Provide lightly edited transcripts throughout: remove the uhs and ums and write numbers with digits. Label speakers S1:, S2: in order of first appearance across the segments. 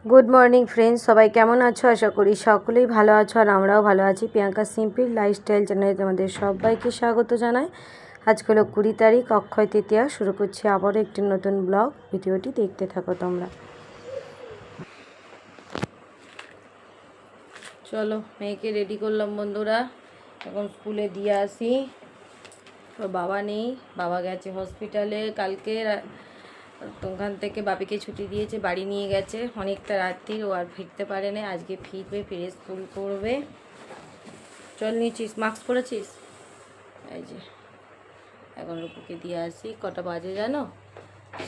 S1: Good morning friends, সবাই কেমন আছো? আশা করি সকলেই ভালো আছো আর আমরাও ভালো আছি। প্রিয়াঙ্কা সিম্পল লাইফস্টাইল চ্যানেলে তোমাদের সবাইকে স্বাগত জানাই। আজকে হলো 20 তারিখ, অক্ষয় তৃতীয়া। শুরু করছি আবারও একটি নতুন ব্লগ। ভিডিওটি দেখতে থাকো তোমরা। চলো, মেয়েকে রেডি করলাম বন্ধুরা, এখন স্কুলে দিয়ে আসি। ওর বাবা নেই, বাবা গেছে হসপিটালে কালকে। তো ওখান থেকে বাপিকে ছুটি দিয়েছে, বাড়ি নিয়ে গেছে অনেকটা রাত্রির, ও আর ফিরতে পারে না। আজকে ফিরবে, ফিরে স্কুল করবে। চল নিয়েছিস, মাস্ক পরেছিস? এই যে এখন রূপুকে দিয়ে আসি। কটা বাজে জানো?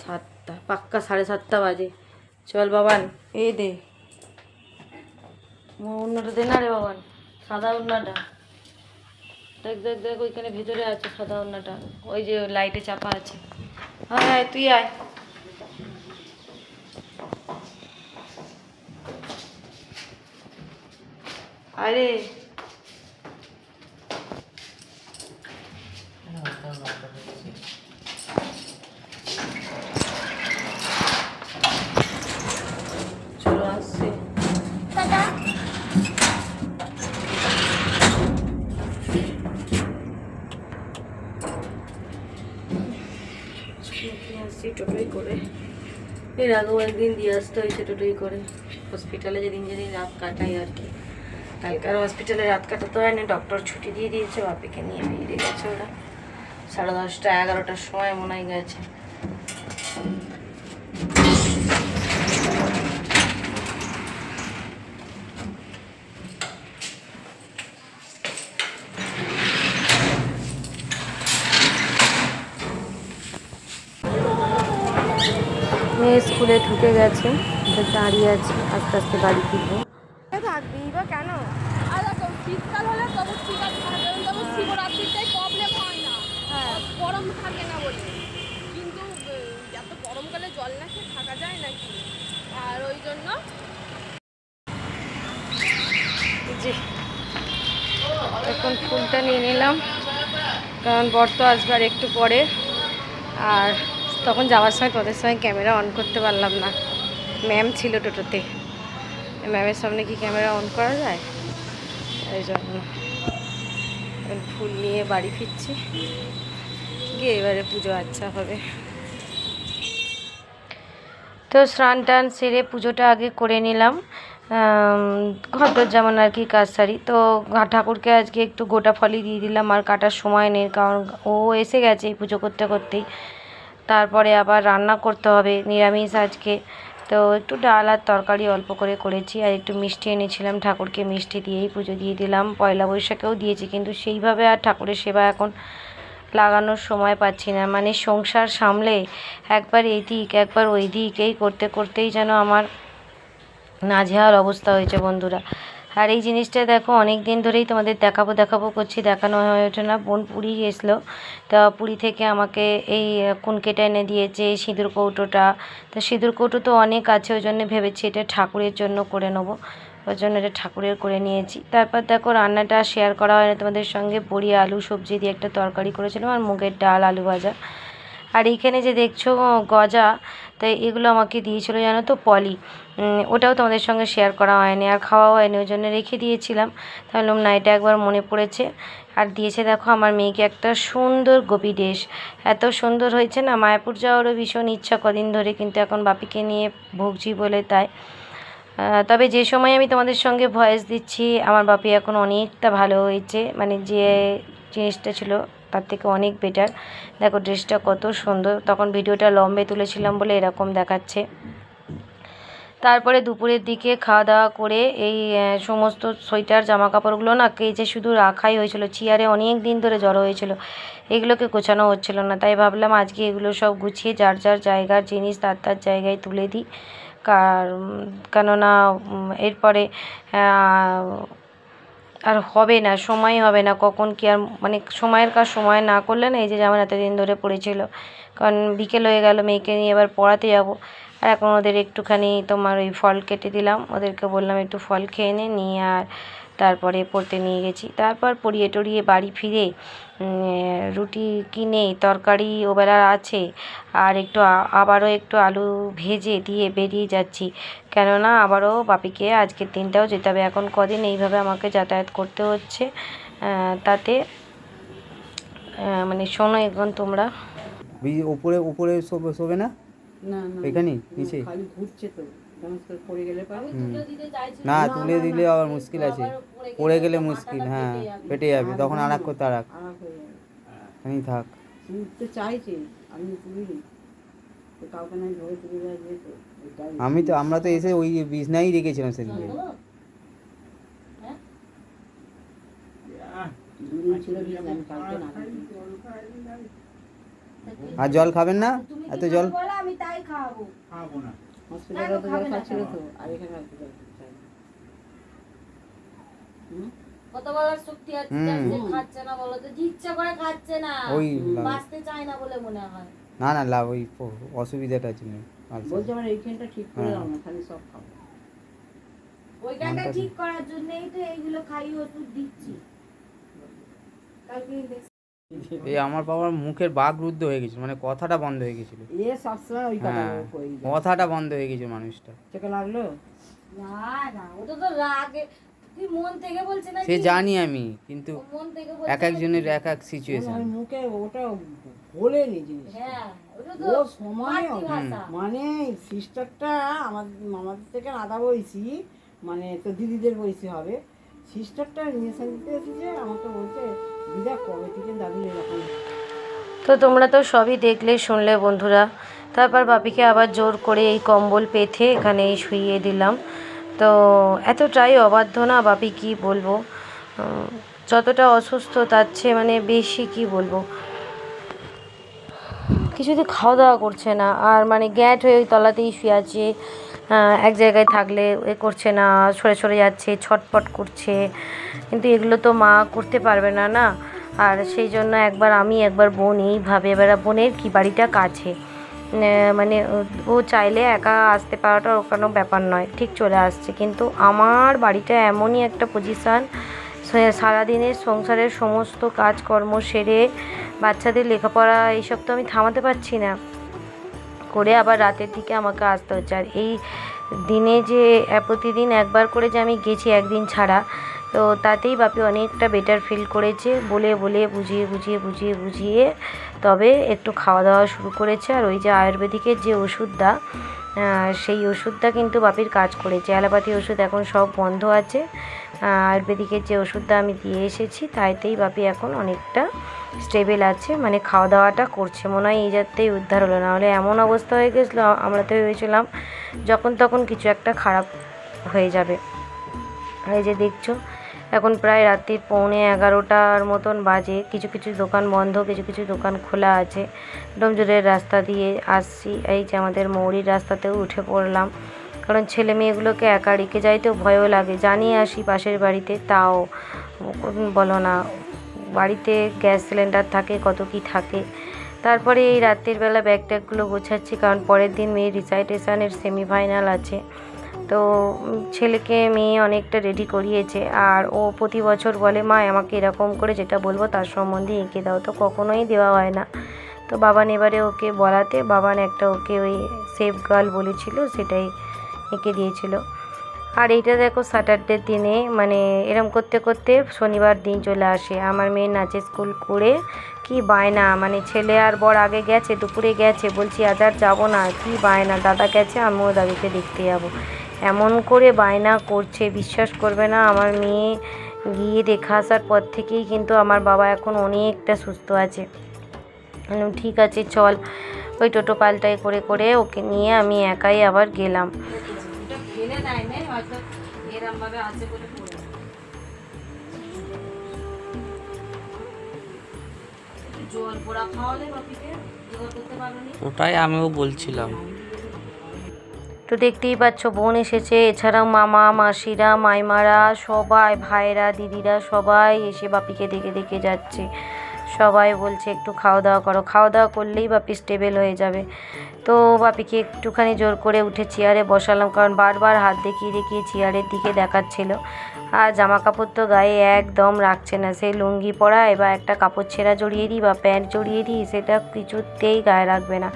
S1: 7টা, পাক্কা 7:30 বাজে। চল বাবান, এই দে অন্যটা দে না রে বাবান, সাদা ওড়নাটা। দেখ দেখ দেখ, ওইখানে ভেতরে আছে সাদা ওড়নাটা, ওই যে লাইটে চাপা আছে। হ্যাঁ তুই আয়। আরে চলো আসছে। আসছি টোটোই করে। এর আগেও একদিন দিয়ে আসতে হয়েছে টোটোই করে। হসপিটালে যেদিন যেদিন রাত কাটাই আর কি। কালকে আর হসপিটালে রাত কাটাতে হয় না, ডক্টর ছুটি দিয়ে দিয়েছে। বাপিকে নিয়ে বেরিয়ে গেছে ওরা 10:30 11টার সময় মনে হয় গেছে। মেয়ে স্কুলে ঢুকে গেছে, দাঁড়িয়ে আছি, আস্তে আস্তে বাড়ি ফিরবো। থাকবি বা কেন?
S2: শীতকাল হলে তবু ঠিক আছে, তবু শিবরাত্রিটাই প্রবলেম হয় না।
S1: হ্যাঁ,
S2: গরম থাকে না বলে। কিন্তু এত গরমকালে জল না খেয়ে থাকা যায় নাকি? আর ওই জন্য
S1: যে এখন ফুলটা নিয়ে নিলাম, কারণ বর তো আসবে আর একটু পরে। আর তখন যাওয়ার সময় তোদের সময় ক্যামেরা অন করতে পারলাম না, ম্যাম ছিল টোটোতে। ম্যামের সামনে কি ক্যামেরা অন করা যায়? এই জন্য ফুল নিয়ে বাড়ি ফিরছি, গিয়ে এবারে পুজো আচ্ছা হবে। তো স্নান টান সেরে পুজোটা আগে করে নিলাম, ঘরদোর যেমন আর কি কাজ সারি। তো ঠাকুরকে আজকে একটু গোটা ফলই দিয়ে দিলাম, আর কাটার সময় নেই, কারণ ও এসে গেছে এই পুজো করতে করতেই। তারপরে আবার রান্না করতে হবে নিরামিষ আজকে। তো একটু ডাল আর তরকারি অল্প করে করেছি, আর একটু মিষ্টি এনেছিলাম, ঠাকুরকে মিষ্টি দিয়েই পুজো দিয়ে দিলাম। পয়লা বৈশাখেও দিয়েছি, কিন্তু সেইভাবে আর ঠাকুরের সেবা এখন লাগানোর সময় পাচ্ছি না। মানে সংসার সামলে একবার এই দিক একবার ওই দিক, এই করতে করতেই যেন আমার নাজেহাল অবস্থা হয়েছে বন্ধুরা। আর এই জিনিসটা দেখো, অনেক দিন ধরেই তোমাদের দেখাবো দেখাবো করছি, দেখানো হয়ে ওঠে না। বোন পুরী গেছিলো, তা পুরী থেকে আমাকে এই কুনকেটা এনে দিয়েছে, সিঁদুর কৌটোটা। তো সিঁদুর কৌটো তো অনেক আছে, ওই জন্য ভেবেছি এটা ঠাকুরের জন্য করে নেবো, ওই জন্য এটা ঠাকুরের করে নিয়েছি। তারপর দেখো রান্নাটা শেয়ার করা হয় না তোমাদের সঙ্গে। বড়ি আলু সবজি দিয়ে একটা তরকারি করেছিলাম, আর মুগের ডাল আলু ভাজা। আর এইখানে যে দেখছো গজা, তাই এগুলো আমাকে দিয়েছিলো জানো তো পলি। ওটাও তোমাদের সঙ্গে শেয়ার করা হয়নি আর খাওয়া হয়নি, ওই জন্য রেখে দিয়েছিলাম। তাহলে না, এটা একবার মনে পড়েছে। আর দিয়েছে দেখো আমার মেয়েকে একটা সুন্দর গোপী ড্রেস, এত সুন্দর হয়েছে না। মায়াপুর যাওয়ারও ভীষণ ইচ্ছা কদিন ধরে, কিন্তু এখন বাপিকে নিয়ে ভুগছি বলে তাই। তবে যে সময় আমি তোমাদের সঙ্গে ভয়েস দিচ্ছি, আমার বাপি এখন অনেকটা ভালো হয়েছে, মানে যে জিনিসটা ছিল তার থেকে অনেক বেটার। দেখো ড্রেসটা কত সুন্দর, তখন ভিডিওটা লম্বে তুলেছিলাম বলে এরকম দেখাচ্ছে। তারপরে দুপুরের দিকে খাওয়া দাওয়া করে এই সমস্ত সোয়েটার জামা কাপড়গুলো না কেচে শুধু রাখাই হয়েছিল, চেয়ারে অনেক দিন ধরে জড়ো হয়েছিল, এগুলোকে গোছানো হচ্ছিল না। তাই ভাবলাম আজকে এগুলো সব গুছিয়ে যার যার জায়গার জিনিস তার তার জায়গায় তুলে দিই। কেননা এরপরে আর হবে না, সময় হবে না, কখন কি আর, মানে সময়ের কাজ সময় না করলে না, এই যে যেমন এতদিন ধরে পড়েছিল। কারণ বিকেল হয়ে গেল, মেয়েকে নিয়ে এবার পড়াতে যাব। আর এখন ওদের একটুখানি তোমার ওই ফল কেটে দিলাম, ওদেরকে বললাম একটু ফল খেয়ে নিয়ে আর তারপরে পড়তে নিয়ে গেছি। তারপর পড়িয়ে টড়িয়ে বাড়ি ফিরে রুটি কিনে তরকারি ওবেলার আছে, আর একটু আবারও একটু আলু ভেজে দিয়ে বেরিয়ে যাচ্ছি, কেননা আবারও বাপিকে আজকের দিনটাও যেতে হবে। এখন কদিন এইভাবে আমাকে যাতায়াত করতে হচ্ছে, তাতে মানে শোনো এখন তোমরা।
S3: উপরে উপরে শোবে না
S4: না না
S3: এখানে নিচে
S4: খালি ঘুরছে তো, ডান্স করে পড়ে গেলে পারে।
S3: না তুলে দিলে আবার মুশকিল আছে, পড়ে গেলে মুশকিল, হ্যাঁ পেটে যাবে, তখন আর এক করতে আর এক
S4: আরাম হয়ে যাবে।
S3: এখানেই থাক।
S4: উঠতে চাইছে, আমি তুলিনি তো, কাউকে নাই ধরে তুলে দেওয়া যেত।
S3: আমরা তো এসে ওই বিছনাই রেখেছিলাম সেদিকে।
S4: দুদিন ছিল বিছানা, আমি কালকে না
S3: আর জল খাবেন না? এত জল
S1: আমি তাই খাওয়াবো।
S4: হসপিটালে তো জল খাচ্ছিল তো, আর এখানে আর জল খাচ্ছে না।
S1: কত বলার শক্তি আছে যে খাচ্ছে না, বলো তো? ইচ্ছা করে খাচ্ছে না,
S3: ওই
S1: বাঁচতে চায় না বলে মনে হয়।
S3: না না লাভ ওই অসুবিধাটার জন্য
S4: বলছে আমার এইখানটা ঠিক করে দাও না, খালি সব খাবো।
S1: ওইখানটা ঠিক করার জন্যই তো এইগুলো খাই ওষুধ দিচ্ছি।
S3: এই আমার বাবার মুখের বাক রুদ্ধ হয়ে গেছিল, মানে কথাটা বন্ধ হয়ে গেছিল।
S4: এ সবসময় ওই কথা কই যায়।
S3: কথাটা বন্ধ হয়ে গেছে মানুষটা।
S4: চেকে লাগলো
S1: না না, ওটা তো রাগে, তুই মন থেকে বলছিস না?
S3: সে জানি আমি, কিন্তু
S1: মন থেকে
S3: এক একজনের এক এক সিচুয়েশন।
S4: ওই মুখে ওটা বলেনি জিনিস।
S1: হ্যাঁ, ওটা তো
S4: ও সময়
S1: মাতৃভাষা।
S4: মানে সিস্টারটা আমাদের থেকে আধা বয়সী, মানে তো দিদিদের বয়সী হবে। সিস্টারটা রিলেশন দিতে এসেছে, আমাকে বলছে দিদা কবে থেকে দাদু এরকম।
S1: তো তোমরা তো সবই দেখলে শুনলে বন্ধুরা। তারপর বাপিকে আবার জোর করে এই কম্বল পেতে এখানেই শুইয়ে দিলাম। তো এতটাই অবাধ্য না বাপি, কি বলবো, যতটা অসুস্থ তার চেয়ে মানে বেশি, কি বলবো, কিছুতে খাওয়া দাওয়া করছে না, আর মানে গ্যাট হয়ে ওই তলাতেই শুয়ে আছে। এক জায়গায় থাকলে এ করছে না, সরে সরে যাচ্ছে, ছটফট করছে, কিন্তু এগুলো তো মা করতে পারবে না না। আর সেই জন্য একবার আমি একবার বোন, এইভাবে এবার বোনের কি বাড়িটা কাছে, মানে ও চাইলে একা আসতে পারাটা ওর কোনো ব্যাপার নয়, ঠিক চলে আসছে। কিন্তু আমার বাড়িটা এমনই একটা পজিশান, সারাদিনের সংসারের সমস্ত কাজকর্ম সেরে বাচ্চাদের লেখাপড়া এইসব তো আমি থামাতে পারছি না, করে আবার রাতের দিকে আমাকে আসতে হচ্ছে। আর এই দিনে যে প্রতিদিন একবার করে যে আমি গেছি একদিন ছাড়া, তো তাতেই বাপি অনেকটা বেটার ফিল করেছে, বলে বলে বুঝিয়ে তবে একটু খাওয়া দাওয়া শুরু করেছে। আর ওই যে আয়ুর্বেদিকের যে ওষুধটা, সেই ওষুধটা কিন্তু বাপির কাজ করেছে। অ্যালোপ্যাথি ওষুধ এখন সব বন্ধ আছে, আয়ুর্বেদিকের যে ওষুধটা আমি দিয়ে এসেছি তাইতেই বাপি এখন অনেকটা স্টেবেল আছে, মানে খাওয়া দাওয়াটা করছে। মনে হয় এই যাত্রেই উদ্ধার হলো, না হলে এমন অবস্থা হয়ে গেছিলো আমরা তো ভেবেছিলাম যখন তখন কিছু একটা খারাপ হয়ে যাবে। এই যে দেখছো এখন প্রায় রাত্রির 11:15 মতন বাজে, কিছু কিছু দোকান বন্ধ, কিছু কিছু দোকান খোলা আছে। ডোমজুড়ের রাস্তা দিয়ে আসছি, এই যে আমাদের মৌরির রাস্তাতেও উঠে পড়লাম, কারণ ছেলে মেয়েগুলোকে একা রেখে যাইতেও ভয়ও লাগে। জানিয়ে আসি পাশের বাড়িতে, তাও বলো না, বাড়িতে গ্যাস সিলিন্ডার থাকে, কত কি থাকে। তারপরে এই রাত্রির বেলা ব্যাগ ট্যাগগুলো গোছাচ্ছি, কারণ পরের দিন মেয়ের রিসাইটেশনের সেমিফাইনাল আছে। তো ছেলেকে মেয়ে অনেকটা রেডি করিয়েছে, আর ও প্রতি বছর বলে মা আমাকে এরকম করে যেটা বলবো তার সম্বন্ধে এঁকে দাও, তো কখনোই দেওয়া হয় না। তো বাবান এবারে ওকে বলাতে বাবান একটা ওকে ওই সেফ গার্ল বলেছিল, সেটাই এঁকে দিয়েছিল। আর এইটা দেখো স্যাটারডের দিনে, মানে এরম করতে করতে শনিবার দিন চলে আসে। আমার মেয়ের নাচের স্কুল করে কি বায়না, মানে ছেলে আর বর আগে গেছে, দুপুরে গেছে, বলছি আজ আর যাবো না, কি বায়না, দাদা গেছে আমিও দাদিকে দেখতে যাবো, এমন করে বায়না করছে, বিশ্বাস করবে না। আমার মেয়ে গিয়ে দেখা আসার পর থেকেই কিন্তু আমার বাবা এখন অনেকটা সুস্থ আছে। ঠিক আছে চল, ওই টোটো পাল্টাই করে করে ওকে নিয়ে আমি একাই আবার গেলাম।
S5: ওটাই আমিও বলছিলাম।
S1: তো দেখতেই পাচ্ছ বোন এসেছে, এছাড়াও মামা মাসিরা মাইমারা সবাই, ভাইরা দিদিরা সবাই এসে বাপিকে দেখে দেখে যাচ্ছে। সবাই বলছে একটু খাওয়া দাওয়া করো, খাওয়া দাওয়া করলেই বাপি স্টেবেল হয়ে যাবে। তো বাপিকে একটুখানি জোর করে উঠে চেয়ারে বসালাম, কারণ বারবার হাত দেখিয়ে দেখিয়ে চেয়ারের দিকে দেখাচ্ছিল। আর জামা কাপড় তো গায়ে একদম রাখছে না, সেই লুঙ্গি পরায় বা একটা কাপড় ছেঁড়া জড়িয়ে দিই বা প্যান্ট জড়িয়ে দিই, সেটা কিছুতেই গায়ে রাখবে না।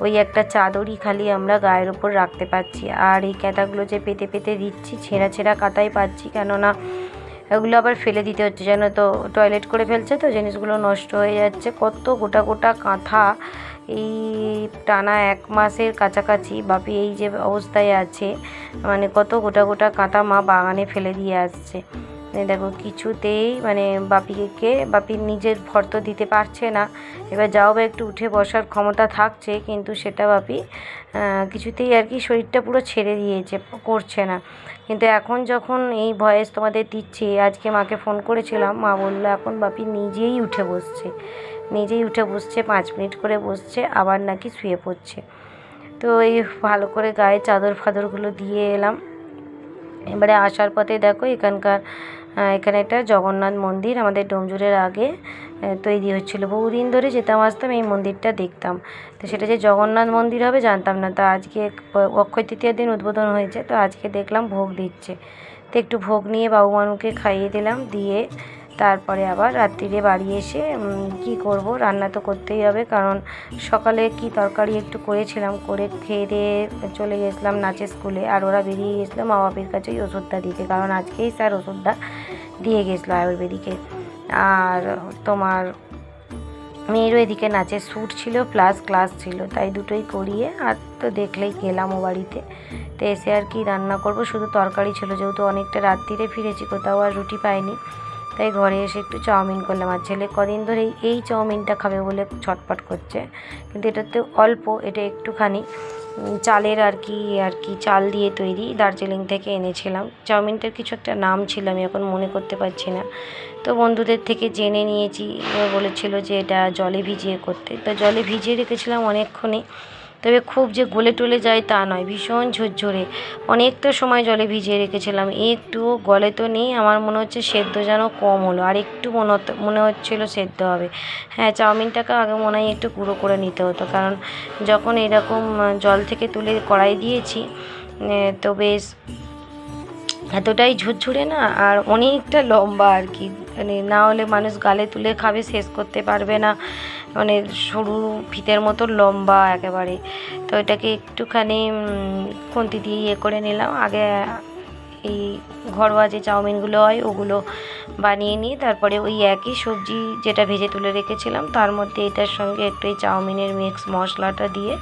S1: ওই একটা চাদরই খালি আমরা গায়ের ওপর রাখতে পারছি। আর এই কাঁথাগুলো যে পেতে পেতে দিচ্ছি, ছেঁড়া ছেঁড়া কাঁথাই পাচ্ছি, কেননা এগুলো আবার ফেলে দিতে হচ্ছে, যেন তো টয়লেট করে ফেলছে, তো জিনিসগুলো নষ্ট হয়ে যাচ্ছে। কত গোটা গোটা কাঁথা, এই টানা 1 মাসের কাছাকাছি বাপি এই যে অবস্থায় আছে, মানে কত গোটা গোটা কাঁথা মা বাগানে ফেলে দিয়ে আসছে। দেখো কিছুতেই মানে বাপির নিজের ভর তো দিতে পারছে না, এবার যাও বা একটু উঠে বসার ক্ষমতা থাকছে, কিন্তু সেটা বাপি কিছুতেই আর কি শরীরটা পুরো ছেড়ে দিয়েছে, করছে না। কিন্তু এখন যখন এই ভয়েস তোমাদের দিচ্ছি, আজকে মাকে ফোন করেছিলাম, মা বললো এখন বাপি নিজেই উঠে বসছে, 5 মিনিট করে বসছে, আবার নাকি শুয়ে পড়ছে। তো এই ভালো করে গায়ে চাদর ফাদরগুলো দিয়ে এলাম। এবারে আসার পথে দেখো এখানে একটা জগন্নাথ মন্দির আমাদের ডোমজুরের আগে তৈরি হচ্ছিলো, বহুদিন ধরে যেতাম আসতাম এই মন্দিরটা দেখতাম, তো সেটা যে জগন্নাথ মন্দির হবে জানতাম না। তো আজকে অক্ষয় তৃতীয়ার দিন উদ্বোধন হয়েছে, তো আজকে দেখলাম ভোগ দিচ্ছে, তো একটু ভোগ নিয়ে বাবু মানুকে খাইয়ে দিলাম, দিয়ে তারপরে আবার রাত্রিরে বাড়ি এসে কি করব, রান্না তো করতেই হবে, কারণ সকালে কি তরকারি একটু করেছিলাম, করে খেয়ে দিয়ে চলে গেছিলাম নাচের স্কুলে। আর ওরা বেরিয়ে গেছিলো মা বাপির কাছে ওই ওষুধটা দিতে, কারণ আজকেই স্যার ওষুধটা দিয়ে গেছিলো আয়ুর্বেদিকে। আর তোমার মেয়েরও এদিকে নাচের শ্যুট ছিল প্লাস ক্লাস ছিল, তাই দুটোই করিয়ে আর তো দেখলেই গেলাম ও বাড়িতে। তো এসে আর কি রান্না করব, শুধু তরকারি ছিল, যেহেতু অনেকটা রাত্রিরে ফিরেছি, কোথাও আর রুটি পাইনি, তাই ঘরে এসে একটু চাউমিন করলাম। আর ছেলে কদিন ধরে এই চাউমিনটা খাবে বলে ছটপট করছে, কিন্তু এটাতে অল্প, এটা একটুখানি চালের আর কি চাল দিয়ে তৈরি, দার্জিলিং থেকে এনেছিলাম। চাউমিনটার কিছু একটা নাম ছিল, আমি এখন মনে করতে পারছি না, তো বন্ধুদের থেকে জেনে নিয়েছি। বলেছিল যে এটা জলে ভিজিয়ে করতে, তো জলে ভিজিয়ে রেখেছিলাম অনেকক্ষণই, তবে খুব যে গলে টলে যায় তা নয়, ভীষণ ঝরঝরে অনেকটা সময় জলে ভিজিয়ে রেখেছিলাম, একটু গলে তো নেই, আমার মনে হচ্ছে সেদ্ধ যেন কম হলো, আর একটু মনে হচ্ছিলো সেদ্ধ হবে। হ্যাঁ, চাউমিনটাকে আগে মনে হয় একটু গুঁড়ো করে নিতে হতো, কারণ যখন এরকম জল থেকে তুলে কড়াই দিয়েছি, তো বেশ এতটাই ঝুরঝুরে না, আর অনেকটা লম্বা আর কি, মানে না হলে মানুষ গালে তুলে খাবে, শেষ করতে পারবে না, মানে সরু ফিতের মতো লম্বা একেবারে। তো এটাকে একটুখানি খুন্তি দিয়ে করে নিলাম। আগে এই ঘরোয়া যে চাউমিনগুলো হয় ওগুলো বানিয়ে নিয়ে তারপরে ওই একই সবজি যেটা ভেজে তুলে রেখেছিলাম তার মধ্যে এটার সঙ্গে একটু এই চাউমিনের মিক্স মশলাটা দিয়ে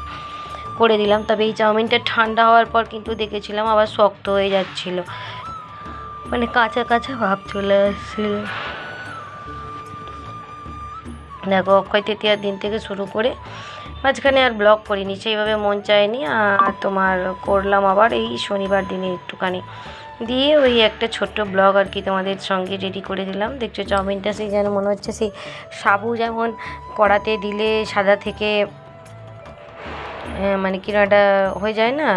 S1: করে দিলাম। তবে এই চাউমিনটা ঠান্ডা হওয়ার পর কিন্তু দেখেছিলাম আবার শক্ত হয়ে যাচ্ছিলো, মানে কাঁচা কাঁচা ভাব চলে আসছিল। দেখো, অক্ষয় তৃতীয়ার দিন থেকে শুরু করে মাঝখানে আর ব্লগ করিনি, সেইভাবে মন চায়নি, আর তোমার করলাম আবার এই শনিবার দিনে একটুখানি দিয়ে ওই একটা ছোট্ট ব্লগ আর কি তোমাদের সঙ্গে রেডি করে দিলাম। দেখছো চাউমিনটা সেই যেন মনে হচ্ছে সেই সাবু যেমন কড়াতে দিলে সাদা থেকে মানে কিনাটা হয়ে যায় না,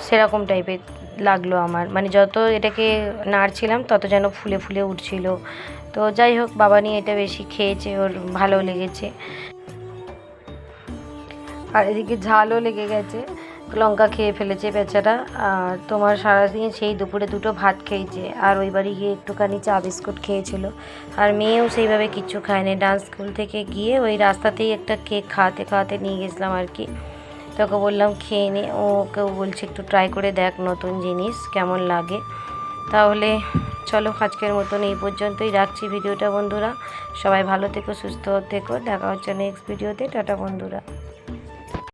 S1: সেরকম টাইপের লাগলো আমার, মানে যত এটাকে নাড়ছিলাম তত যেন ফুলে ফুলে উঠছিল। তো যাই হোক, বাবা নিয়ে এটা বেশি খেয়েছে, ওর ভালো লেগেছে, আর এদিকে ঝালও লেগে গেছে, লঙ্কা খেয়ে ফেলেছে বেচারা। আর তোমার সারাদিন সেই দুপুরে 2টো ভাত খেয়েছে, আর ওই বাড়ি গিয়ে একটুখানি চা বিস্কুট খেয়েছিল। আর মেয়েও সেইভাবে কিচ্ছু খায়নি, ডান্স স্কুল থেকে গিয়ে ওই রাস্তাতেই একটা কেক খাওয়াতে খাওয়াতে নিয়ে গেছিলাম আর কি, তোকে বললাম খেয়ে নে, ওকেও বলছে একটু ট্রাই করে দেখ নতুন জিনিস কেমন লাগে। তাহলে চলো, আজকের মতন এই পর্যন্তই রাখছি ভিডিওটা বন্ধুরা, সবাই ভালো থেকো, সুস্থ থেকো, দেখা হচ্ছে নেক্সট ভিডিওতে। টাটা বন্ধুরা।